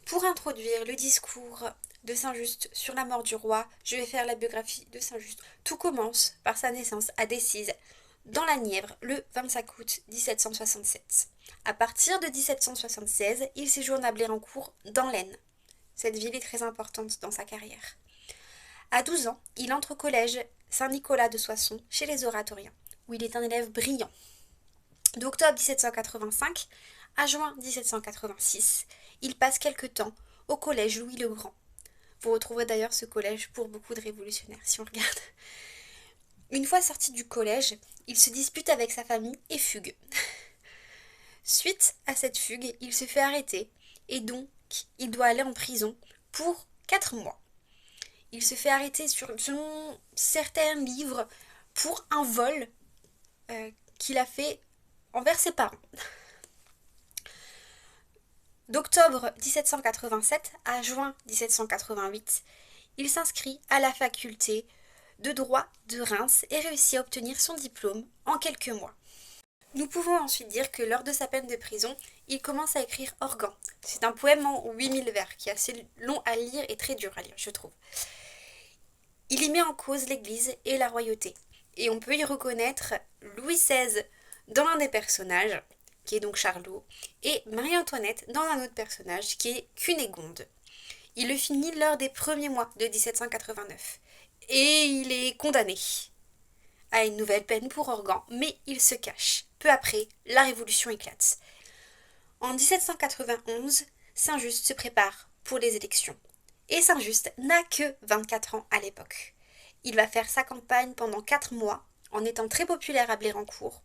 Pour introduire le discours de Saint-Just sur la mort du roi, je vais faire la biographie de Saint-Just. Tout commence par sa naissance à Decize, dans la Nièvre, le 25 août 1767. À partir de 1776, il séjourne à Blérancourt, dans l'Aisne. Cette ville est très importante dans sa carrière. À 12 ans, il entre au collège Saint-Nicolas de Soissons, chez les oratoriens, où il est un élève brillant. D'octobre 1785 à juin 1786, il passe quelque temps au collège Louis le Grand. Vous retrouverez d'ailleurs ce collège pour beaucoup de révolutionnaires, si on regarde. Une fois sorti du collège, il se dispute avec sa famille et fugue. Suite à cette fugue, il se fait arrêter et donc il doit aller en prison pour 4 mois. Il se fait arrêter selon certains livres pour un vol qu'il a fait envers ses parents. D'octobre 1787 à juin 1788, il s'inscrit à la faculté de droit de Reims et réussit à obtenir son diplôme en quelques mois. Nous pouvons ensuite dire que lors de sa peine de prison, il commence à écrire Organ. C'est un poème en 8000 vers qui est assez long à lire et très dur à lire, je trouve. Il y met en cause l'Église et la royauté. Et on peut y reconnaître Louis XVI dans l'un des personnages, qui est donc Charlot, et Marie-Antoinette dans un autre personnage, qui est Cunégonde. Il le finit lors des premiers mois de 1789. Et il est condamné à une nouvelle peine pour Organ, mais il se cache. Peu après, la Révolution éclate. En 1791, Saint-Just se prépare pour les élections. Et Saint-Just n'a que 24 ans à l'époque. Il va faire sa campagne pendant 4 mois, en étant très populaire à Blérancourt.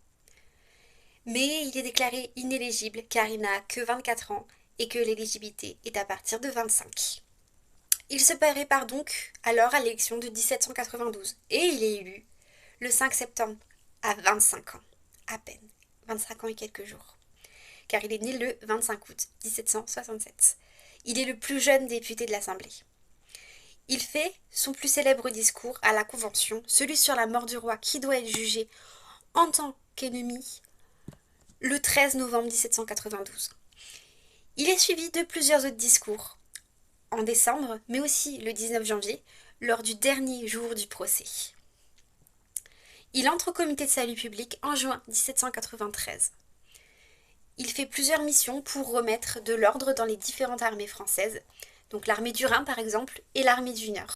Mais il est déclaré inéligible car il n'a que 24 ans et que l'éligibilité est à partir de 25. Il se prépare donc alors à l'élection de 1792 et il est élu le 5 septembre à 25 ans, à peine, 25 ans et quelques jours, car il est né le 25 août 1767. Il est le plus jeune député de l'Assemblée. Il fait son plus célèbre discours à la Convention, celui sur la mort du roi qui doit être jugé en tant qu'ennemi le 13 novembre 1792. Il est suivi de plusieurs autres discours en décembre, mais aussi le 19 janvier, lors du dernier jour du procès. Il entre au comité de salut public en juin 1793. Il fait plusieurs missions pour remettre de l'ordre dans les différentes armées françaises, donc l'armée du Rhin par exemple, et l'armée du Nord.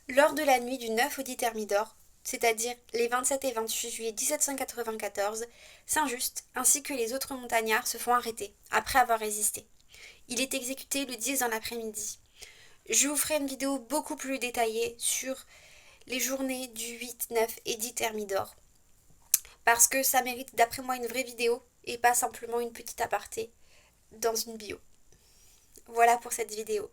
Lors de la nuit du 9 au 10 Thermidor, c'est-à-dire les 27 et 28 juillet 1794, Saint-Just ainsi que les autres montagnards se font arrêter après avoir résisté. Il est exécuté le 10 dans l'après-midi. Je vous ferai une vidéo beaucoup plus détaillée sur les journées du 8, 9 et 10 Thermidor, parce que ça mérite d'après moi une vraie vidéo et pas simplement une petite aparté dans une bio. Voilà pour cette vidéo.